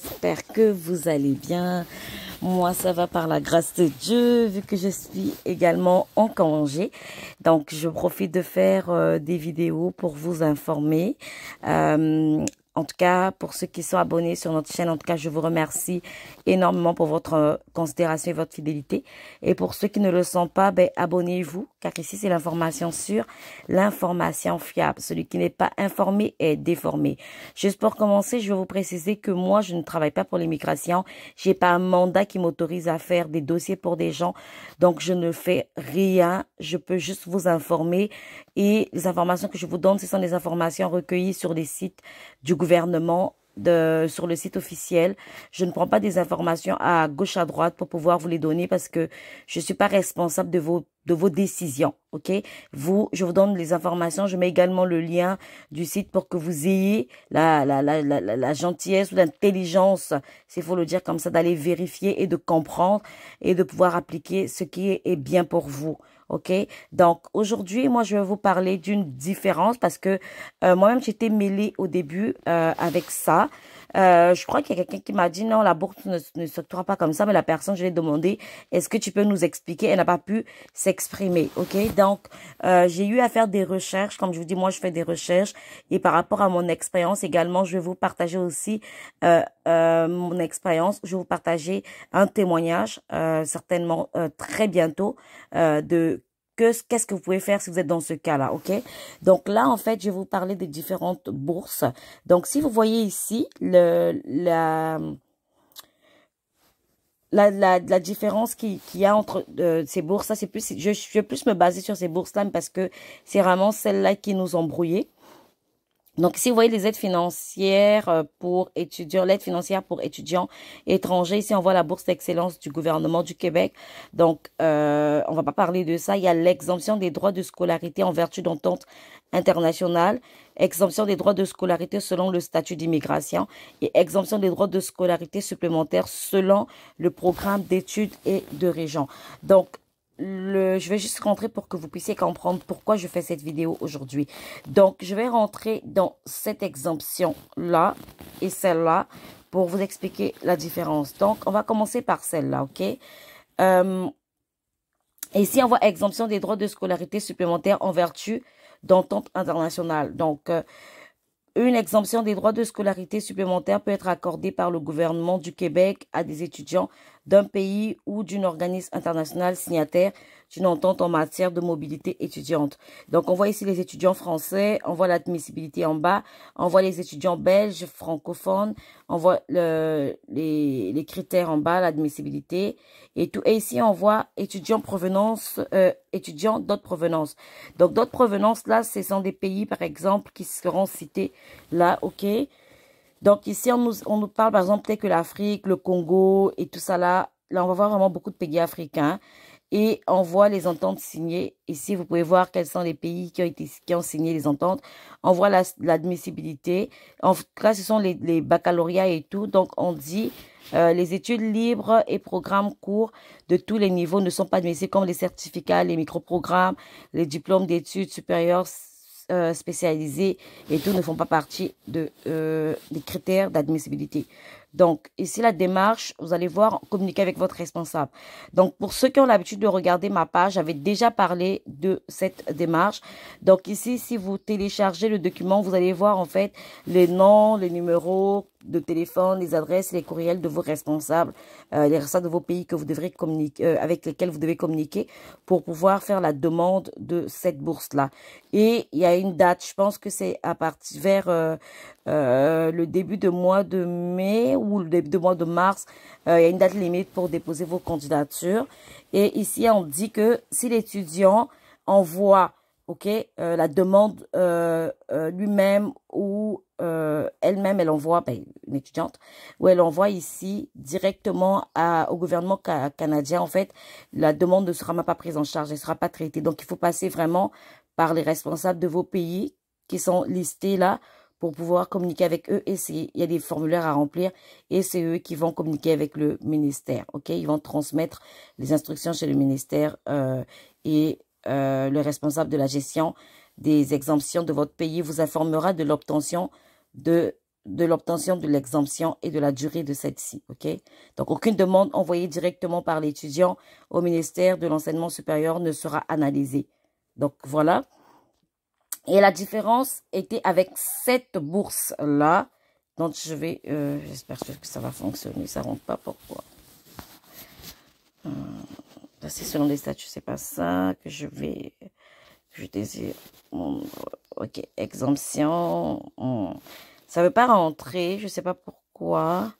J'espère que vous allez bien. Moi, ça va par la grâce de Dieu, vu que je suis également en congé. Donc, je profite de faire des vidéos pour vous informer. En tout cas, pour ceux qui sont abonnés sur notre chaîne, en tout cas, je vous remercie énormément pour votre considération et votre fidélité. Et pour ceux qui ne le sont pas, ben, abonnez-vous, car ici, c'est l'information sûre, l'information fiable. Celui qui n'est pas informé est déformé. Juste pour commencer, je vais vous préciser que moi, je ne travaille pas pour l'immigration. J'ai pas un mandat qui m'autorise à faire des dossiers pour des gens. Donc, je ne fais rien. Je peux juste vous informer. Et les informations que je vous donne, ce sont des informations recueillies sur les sites du gouvernement, sur le site officiel. Je ne prends pas des informations à gauche, à droite pour pouvoir vous les donner parce que je suis pas responsable de vos décisions, ok? Je vous donne les informations. Je mets également le lien du site pour que vous ayez la gentillesse ou l'intelligence, s'il faut le dire comme ça, d'aller vérifier et de comprendre et de pouvoir appliquer ce qui est bien pour vous. OK? Donc, aujourd'hui, moi, je vais vous parler d'une différence parce que moi-même, j'étais mêlée au début avec ça. Je crois qu'il y a quelqu'un qui m'a dit non, la bourse ne s'octroie pas comme ça, mais la personne, je l'ai demandé, est-ce que tu peux nous expliquer? Elle n'a pas pu s'exprimer. OK? Donc, j'ai eu à faire des recherches. Comme je vous dis, moi, je fais des recherches et par rapport à mon expérience également, je vais vous partager aussi mon expérience. Je vais vous partager un témoignage certainement très bientôt de qu'est-ce que vous pouvez faire si vous êtes dans ce cas-là, ok? Donc là, en fait, je vais vous parler des différentes bourses. Donc, si vous voyez ici, la différence qu'il y a entre ces bourses-là, c'est plus, je vais plus me baser sur ces bourses-là parce que c'est vraiment celles-là qui nous ont brouillés. Donc, ici, vous voyez les aides financières pour étudiants, l'aide financière pour étudiants étrangers. Ici, on voit la bourse d'excellence du gouvernement du Québec. Donc, on va pas parler de ça. Il y a l'exemption des droits de scolarité en vertu d'entente internationale, exemption des droits de scolarité selon le statut d'immigration et exemption des droits de scolarité supplémentaires selon le programme d'études et de région. Donc, je vais juste rentrer pour que vous puissiez comprendre pourquoi je fais cette vidéo aujourd'hui. Donc, je vais rentrer dans cette exemption-là et celle-là pour vous expliquer la différence. Donc, on va commencer par celle-là, ok? Ici, on voit exemption des droits de scolarité supplémentaires en vertu d'entente internationale. Donc, une exemption des droits de scolarité supplémentaires peut être accordée par le gouvernement du Québec à des étudiants d'un pays ou d'un organisme international signataire d'une entente en matière de mobilité étudiante. Donc, on voit ici les étudiants français, on voit l'admissibilité en bas, on voit les étudiants belges, francophones, on voit les critères en bas, l'admissibilité et tout. Et ici, on voit étudiants étudiants d'autres provenances. Donc, d'autres provenances, là, ce sont des pays, par exemple, qui seront cités là, ok? Donc, ici, on nous parle, par exemple, peut-être que l'Afrique, le Congo et tout ça là. Là, on va voir vraiment beaucoup de pays africains. Et on voit les ententes signées. Ici, vous pouvez voir quels sont les pays qui ont signé les ententes. On voit l'admissibilité. En tout cas, ce sont les baccalauréats et tout. Donc, on dit les études libres et programmes courts de tous les niveaux ne sont pas admissibles comme les certificats, les microprogrammes, les diplômes d'études supérieures spécialisés et tout ne font pas partie des critères d'admissibilité. Donc, ici, la démarche, vous allez voir, communiquer avec votre responsable. Donc, pour ceux qui ont l'habitude de regarder ma page, j'avais déjà parlé de cette démarche. Donc, ici, si vous téléchargez le document, vous allez voir, en fait, les noms, les numéros de téléphone, les adresses, les courriels de vos responsables, les responsables de vos pays que vous devrez communiquer, avec lesquels vous devez communiquer pour pouvoir faire la demande de cette bourse-là. Et il y a une date, je pense que c'est à partir vers le début de mois de mai ou le début de mois de mars, il y a une date limite pour déposer vos candidatures. Et ici, on dit que si l'étudiant envoie, ok, la demande lui-même ou elle-même, elle envoie, ben, une étudiante, ou elle envoie ici directement au gouvernement canadien, en fait, la demande ne sera même pas prise en charge, elle ne sera pas traitée. Donc, il faut passer vraiment par les responsables de vos pays qui sont listés là pour pouvoir communiquer avec eux. Et il y a des formulaires à remplir et c'est eux qui vont communiquer avec le ministère. Ok, ils vont transmettre les instructions chez le ministère et le responsable de la gestion des exemptions de votre pays vous informera de l'obtention de de l'obtention de l'exemption et de la durée de celle-ci, ok? Donc, aucune demande envoyée directement par l'étudiant au ministère de l'enseignement supérieur ne sera analysée. Donc, voilà. Et la différence était avec cette bourse-là. Donc, je vais... j'espère que ça va fonctionner. Ça ne rentre pas, pourquoi? C'est selon les statuts, c'est pas ça que je vais... Je désire... Ok, exemption... Ça ne veut pas rentrer, je ne sais pas pourquoi.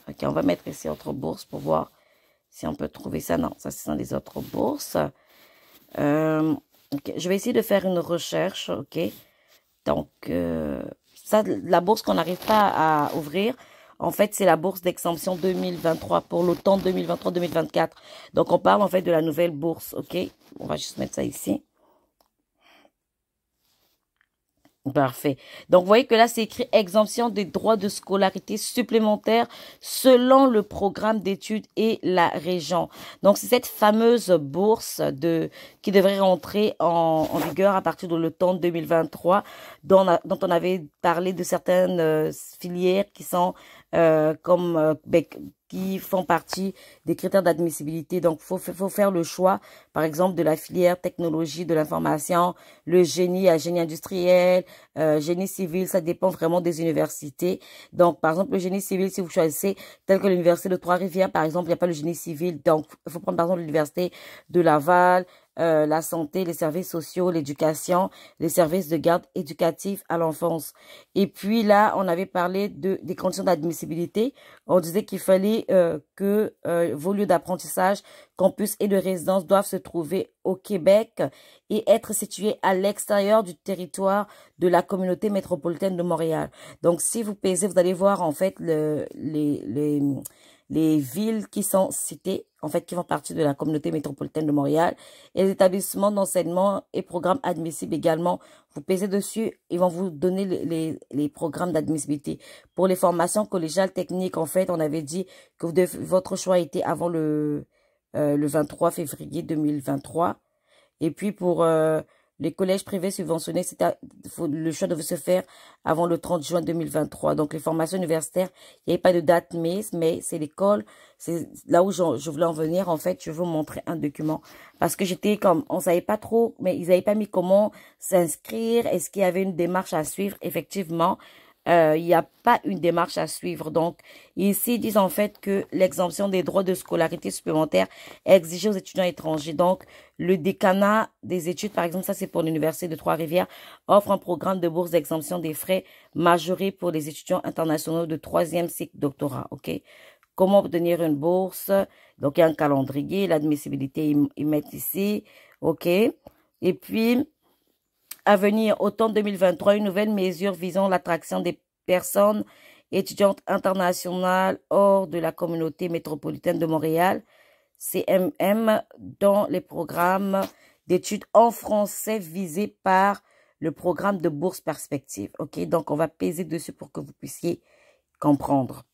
Ok, on va mettre ici autre bourse pour voir si on peut trouver ça. Non, ça c'est dans les autres bourses. Ok, je vais essayer de faire une recherche, ok. Donc, ça, la bourse qu'on n'arrive pas à ouvrir, en fait, c'est la bourse d'exemption 2023 pour l'automne 2023-2024. Donc, on parle en fait de la nouvelle bourse, ok. On va juste mettre ça ici. Parfait. Donc, vous voyez que là, c'est écrit exemption des droits de scolarité supplémentaires selon le programme d'études et la région. Donc, c'est cette fameuse bourse qui devrait rentrer en vigueur à partir de l'automne 2023, dont on avait parlé de certaines filières qui sont qui font partie des critères d'admissibilité. Donc, faut faire le choix, par exemple, de la filière technologie de l'information, le génie industriel, génie civil, ça dépend vraiment des universités. Donc, par exemple, le génie civil, si vous choisissez, tel que l'université de Trois-Rivières, par exemple, il n'y a pas le génie civil. Donc, il faut prendre, par exemple, l'université de Laval, la santé, les services sociaux, l'éducation, les services de garde éducative à l'enfance. Et puis là, on avait parlé des conditions d'admissibilité. On disait qu'il fallait que vos lieux d'apprentissage, campus et de résidence doivent se trouver au Québec et être situés à l'extérieur du territoire de la communauté métropolitaine de Montréal. Donc, si vous pesez, vous allez voir en fait les villes qui sont citées, en fait, qui font partie de la communauté métropolitaine de Montréal, et les établissements d'enseignement et programmes admissibles également. Vous pesez dessus, ils vont vous donner les programmes d'admissibilité. Pour les formations collégiales techniques, en fait, on avait dit que votre choix était avant le 23 février 2023. Et puis, pour les collèges privés subventionnés, le choix devait se faire avant le 30 juin 2023. Donc, les formations universitaires, il n'y avait pas de date mise, mais c'est l'école. C'est là où je voulais en venir. En fait, je veux vous montrer un document. Parce que j'étais comme, on savait pas trop, mais ils n'avaient pas mis comment s'inscrire. Est-ce qu'il y avait une démarche à suivre? Effectivement, il n'y a pas une démarche à suivre. Donc, ici, ils disent en fait que l'exemption des droits de scolarité supplémentaires est exigée aux étudiants étrangers. Donc, le décanat des études, par exemple, ça c'est pour l'Université de Trois-Rivières, offre un programme de bourse d'exemption des frais majorés pour les étudiants internationaux de 3e cycle doctorat. OK? Comment obtenir une bourse? Donc, il y a un calendrier, l'admissibilité, ils mettent ici. OK? Et puis, à venir, automne 2023, une nouvelle mesure visant l'attraction des personnes étudiantes internationales hors de la communauté métropolitaine de Montréal, CMM, dans les programmes d'études en français visés par le programme de bourse perspective. OK, donc on va peser dessus pour que vous puissiez comprendre.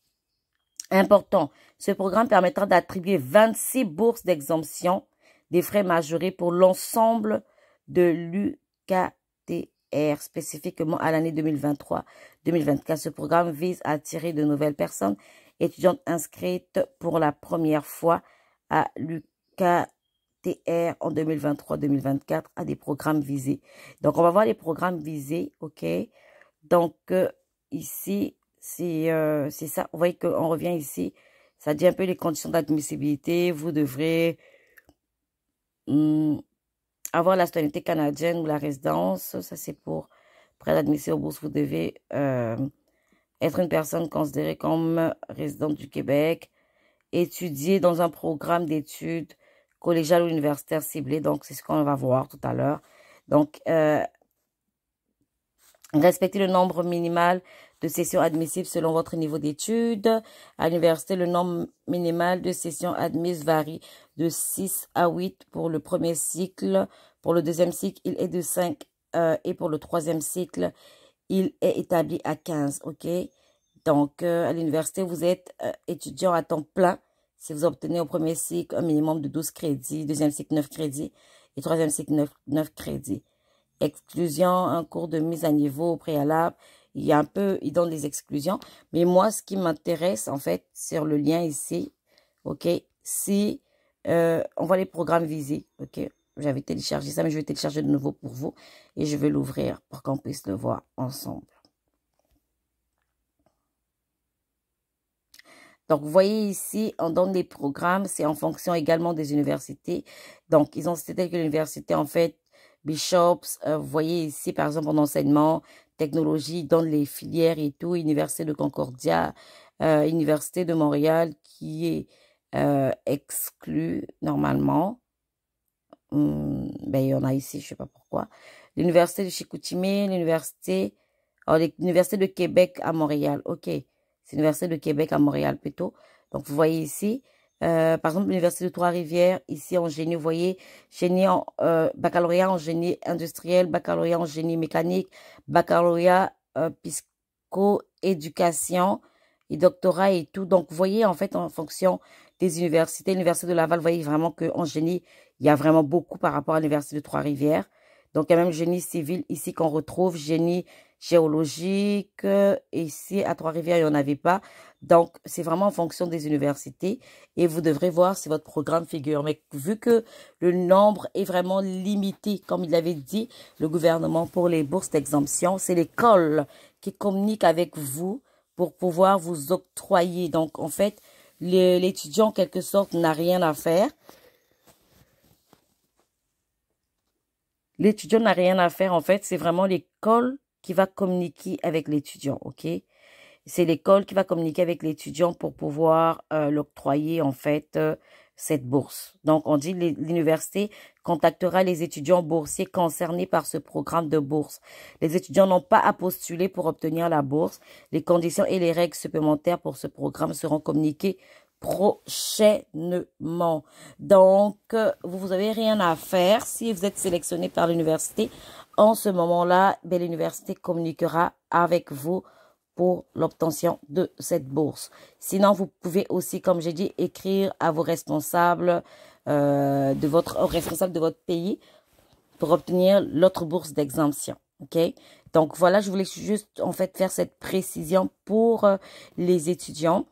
Important, ce programme permettra d'attribuer 26 bourses d'exemption des frais majorés pour l'ensemble de l'UQTR, spécifiquement à l'année 2023-2024. Ce programme vise à attirer de nouvelles personnes étudiantes inscrites pour la première fois à l'UQTR en 2023-2024 à des programmes visés. Donc, on va voir les programmes visés, OK? Donc, ici, c'est ça. Vous voyez qu'on revient ici. Ça dit un peu les conditions d'admissibilité. Vous devrez avoir la citoyenneté canadienne ou la résidence. Ça, c'est pour prêt d'admission aux bourses. Vous devez être une personne considérée comme résidente du Québec, étudier dans un programme d'études collégiales ou universitaires ciblées. Donc, c'est ce qu'on va voir tout à l'heure. Donc, respectez le nombre minimal de sessions admissibles selon votre niveau d'études. À l'université, le nombre minimal de sessions admises varie de 6 à 8 pour le premier cycle. Pour le deuxième cycle, il est de 5 et pour le troisième cycle, il est établi à 15. OK? Donc, à l'université, vous êtes étudiant à temps plein. Si vous obtenez au premier cycle un minimum de 12 crédits, deuxième cycle 9 crédits et troisième cycle 9 crédits. Exclusion, un cours de mise à niveau au préalable il y a un peu, il donne des exclusions. Mais moi, ce qui m'intéresse, en fait, sur le lien ici, ok, c'est, on voit les programmes visés, ok. J'avais téléchargé ça, mais je vais télécharger de nouveau pour vous et je vais l'ouvrir pour qu'on puisse le voir ensemble. Donc, vous voyez ici, on donne des programmes, c'est en fonction également des universités. Donc, ils ont cité que l'université, en fait, Bishops, vous voyez ici, par exemple, en enseignement, technologie, ils donnent les filières et tout, Université de Concordia, Université de Montréal, qui est exclue normalement. Ben, il y en a ici, je sais pas pourquoi. L'Université de Chicoutimi, l'Université de Québec à Montréal. OK. C'est l'Université de Québec à Montréal plutôt. Donc, vous voyez ici, par exemple, l'Université de Trois-Rivières, ici en génie, vous voyez, baccalauréat en génie industriel, baccalauréat en génie mécanique, baccalauréat psycho-éducation et doctorat et tout. Donc, vous voyez, en fait, en fonction des universités, l'Université de Laval, vous voyez vraiment qu'en génie, il y a vraiment beaucoup par rapport à l'Université de Trois-Rivières. Donc, il y a même génie civil ici qu'on retrouve, génie géologique. Ici, à Trois-Rivières, il n'y en avait pas. Donc, c'est vraiment en fonction des universités. Et vous devrez voir si votre programme figure. Mais vu que le nombre est vraiment limité, comme il l'avait dit, le gouvernement pour les bourses d'exemption, c'est l'école qui communique avec vous pour pouvoir vous octroyer. Donc, en fait, l'étudiant, en quelque sorte, n'a rien à faire. L'étudiant n'a rien à faire, en fait, c'est vraiment l'école qui va communiquer avec l'étudiant, ok? C'est l'école qui va communiquer avec l'étudiant pour pouvoir l'octroyer, en fait, cette bourse. Donc, on dit l'université contactera les étudiants boursiers concernés par ce programme de bourse. Les étudiants n'ont pas à postuler pour obtenir la bourse. Les conditions et les règles supplémentaires pour ce programme seront communiquées prochainement. Donc, vous n'avez rien à faire. Si vous êtes sélectionné par l'université, en ce moment-là, ben, l'université communiquera avec vous pour l'obtention de cette bourse. Sinon, vous pouvez aussi, comme j'ai dit, écrire à vos responsables de votre pays pour obtenir l'autre bourse d'exemption. OK? Donc, voilà, je voulais juste, en fait, faire cette précision pour les étudiants.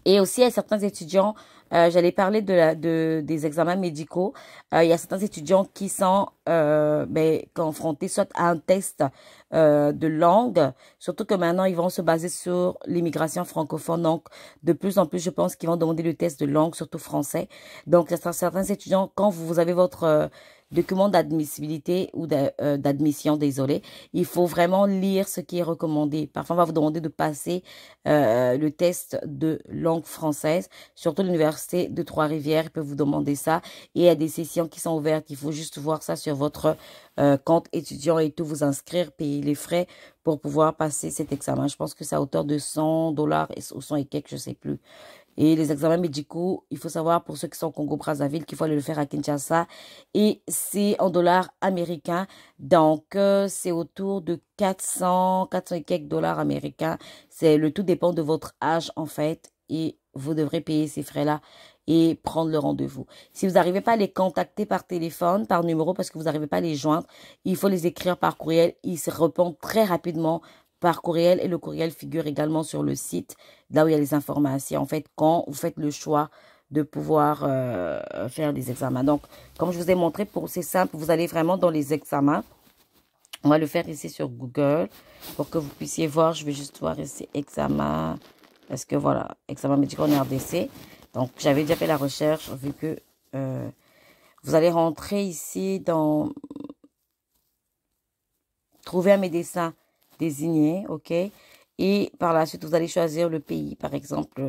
Et aussi, à certains étudiants, j'allais parler des examens médicaux. Il y a certains étudiants qui sont confrontés soit à un test de langue, surtout que maintenant, ils vont se baser sur l'immigration francophone. Donc, de plus en plus, je pense qu'ils vont demander le test de langue, surtout français. Donc, il y a certains étudiants, quand vous avez votre document d'admissibilité ou d'admission, désolé, il faut vraiment lire ce qui est recommandé. Parfois, on va vous demander de passer le test de langue française, surtout l'université de Trois-Rivières, ils peuvent vous demander ça. Et il y a des sessions qui sont ouvertes, il faut juste voir ça sur votre compte étudiant et tout, vous inscrire, payer les frais pour pouvoir passer cet examen. Je pense que c'est à hauteur de $100 ou 100 et quelques, je sais plus. Et les examens médicaux, il faut savoir pour ceux qui sont au Congo-Brazzaville qu'il faut aller le faire à Kinshasa. Et c'est en dollars américains. Donc, c'est autour de 400 et quelques dollars américains. Le tout dépend de votre âge en fait. Et vous devrez payer ces frais-là et prendre le rendez-vous. Si vous n'arrivez pas à les contacter par téléphone, par numéro, parce que vous n'arrivez pas à les joindre, il faut les écrire par courriel. Ils se répondent très rapidement par courriel et le courriel figure également sur le site, là où il y a les informations. En fait, quand vous faites le choix de pouvoir faire les examens. Donc, comme je vous ai montré, c'est simple, vous allez vraiment dans les examens. On va le faire ici sur Google pour que vous puissiez voir. Je vais juste voir ici examen. Parce que voilà, examen médical en RDC. Donc, j'avais déjà fait la recherche vu que vous allez rentrer ici dans trouver un médecin désigné, ok? Et par la suite, vous allez choisir le pays, par exemple,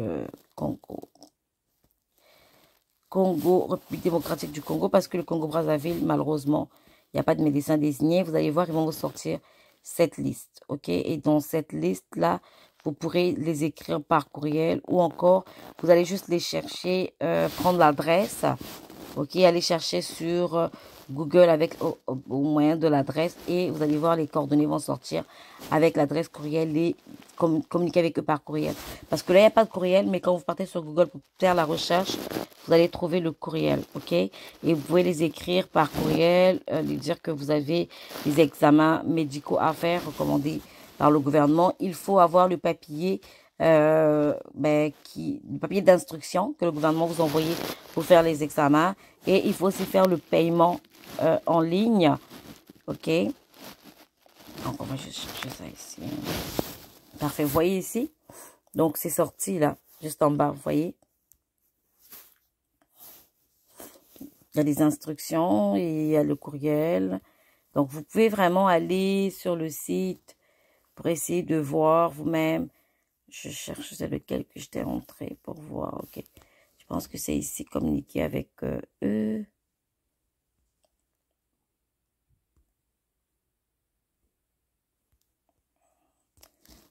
Congo, République démocratique du Congo, parce que le Congo-Brazzaville, malheureusement, il n'y a pas de médecin désigné. Vous allez voir, ils vont vous sortir cette liste, ok? Et dans cette liste-là, vous pourrez les écrire par courriel ou encore, vous allez juste les chercher, prendre l'adresse, ok? Aller chercher sur Google avec au moyen de l'adresse et vous allez voir les coordonnées vont sortir avec l'adresse courriel et communiquer avec eux par courriel. Parce que là, il n'y a pas de courriel, mais quand vous partez sur Google pour faire la recherche, vous allez trouver le courriel, ok? Et vous pouvez les écrire par courriel, lui dire que vous avez des examens médicaux à faire, recommandés par le gouvernement, il faut avoir le papier le papier d'instruction que le gouvernement vous envoie pour faire les examens. Et il faut aussi faire le paiement en ligne. OK? Donc, on va juste chercher ça ici. Parfait. Vous voyez ici? Donc, c'est sorti là, juste en bas. Vous voyez? Il y a des instructions et il y a le courriel. Donc, vous pouvez vraiment aller sur le site pour essayer de voir vous-même. Je cherche c'est lequel que je t'ai montré pour voir. OK. Je pense que c'est ici, communiquer avec eux.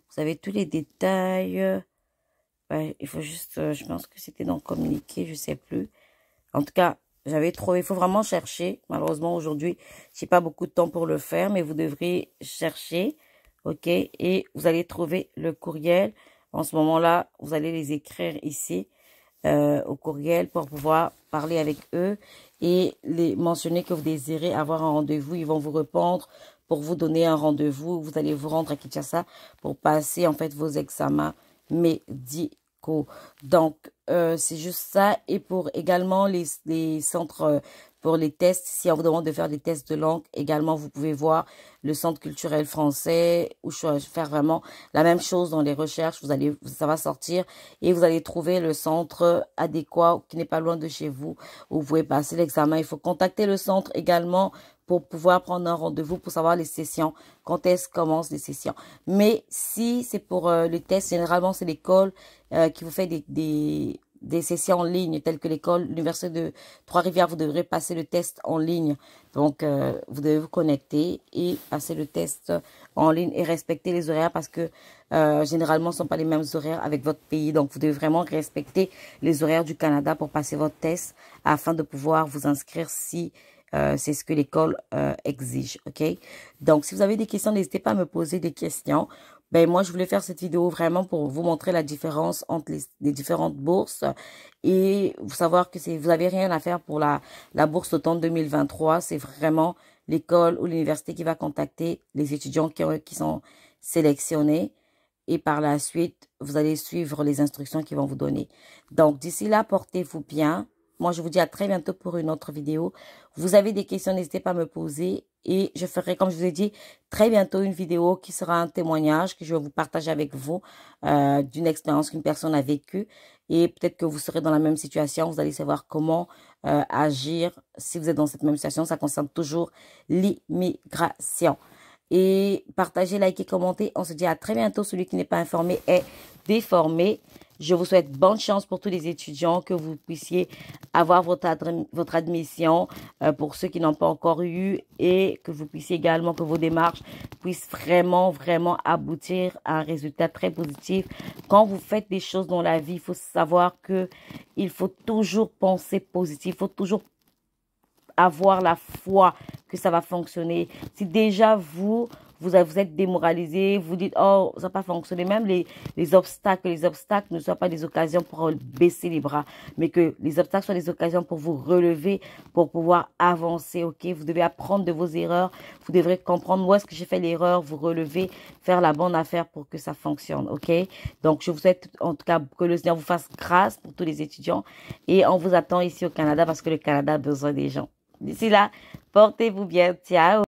Vous avez tous les détails. Ouais, il faut juste, je pense que c'était dans communiquer, je sais plus. En tout cas, j'avais trouvé, il faut vraiment chercher. Malheureusement, aujourd'hui, j'ai pas beaucoup de temps pour le faire, mais vous devrez chercher. OK? Et vous allez trouver le courriel. En ce moment-là, vous allez les écrire ici au courriel pour pouvoir parler avec eux et les mentionner que vous désirez avoir un rendez-vous. Ils vont vous répondre pour vous donner un rendez-vous. Vous allez vous rendre à Kinshasa pour passer en fait vos examens médicaux. Donc, c'est juste ça. Et pour également les centres pour les tests, si on vous demande de faire des tests de langue, également, vous pouvez voir le centre culturel français ou faire vraiment la même chose dans les recherches. Ça va sortir et vous allez trouver le centre adéquat qui n'est pas loin de chez vous où vous pouvez passer l'examen. Il faut contacter le centre également pour pouvoir prendre un rendez-vous pour savoir les sessions, quand est-ce commencent les sessions. Mais si c'est pour les tests, généralement, c'est l'école qui vous fait des sessions en ligne, telles que l'école, l'université de Trois-Rivières, vous devrez passer le test en ligne. Donc, vous devez vous connecter et passer le test en ligne et respecter les horaires parce que généralement, ce ne sont pas les mêmes horaires avec votre pays. Donc, vous devez vraiment respecter les horaires du Canada pour passer votre test afin de pouvoir vous inscrire si c'est ce que l'école exige, OK? Donc, si vous avez des questions, n'hésitez pas à me poser des questions. Ben, moi, je voulais faire cette vidéo vraiment pour vous montrer la différence entre les différentes bourses et vous savoir que vous n'avez rien à faire pour la bourse d'automne 2023. C'est vraiment l'école ou l'université qui va contacter les étudiants qui sont sélectionnés. Et par la suite, vous allez suivre les instructions qu'ils vont vous donner. Donc, d'ici là, portez-vous bien. Moi, je vous dis à très bientôt pour une autre vidéo. Vous avez des questions, n'hésitez pas à me poser. Et je ferai, comme je vous ai dit, très bientôt une vidéo qui sera un témoignage que je vais vous partager avec vous d'une expérience qu'une personne a vécue. Et peut-être que vous serez dans la même situation. Vous allez savoir comment agir si vous êtes dans cette même situation. Ça concerne toujours l'immigration. Et partagez, likez, commentez. On se dit à très bientôt. Celui qui n'est pas informé est déformé. Je vous souhaite bonne chance pour tous les étudiants, que vous puissiez avoir votre admission pour ceux qui n'ont pas encore eu et que vous puissiez également, que vos démarches puissent vraiment, vraiment aboutir à un résultat très positif. Quand vous faites des choses dans la vie, il faut savoir que il faut toujours penser positif, il faut toujours avoir la foi que ça va fonctionner. Si déjà vous êtes démoralisé, vous dites, oh, ça n'a pas fonctionné, même les obstacles ne soient pas des occasions pour baisser les bras, mais que les obstacles soient des occasions pour vous relever, pour pouvoir avancer, ok? Vous devez apprendre de vos erreurs, vous devrez comprendre où est-ce que j'ai fait l'erreur, vous relever, faire la bonne affaire pour que ça fonctionne, ok? Donc, je vous souhaite en tout cas que le Seigneur vous fasse grâce pour tous les étudiants et on vous attend ici au Canada parce que le Canada a besoin des gens. D'ici là, portez-vous bien. Ciao.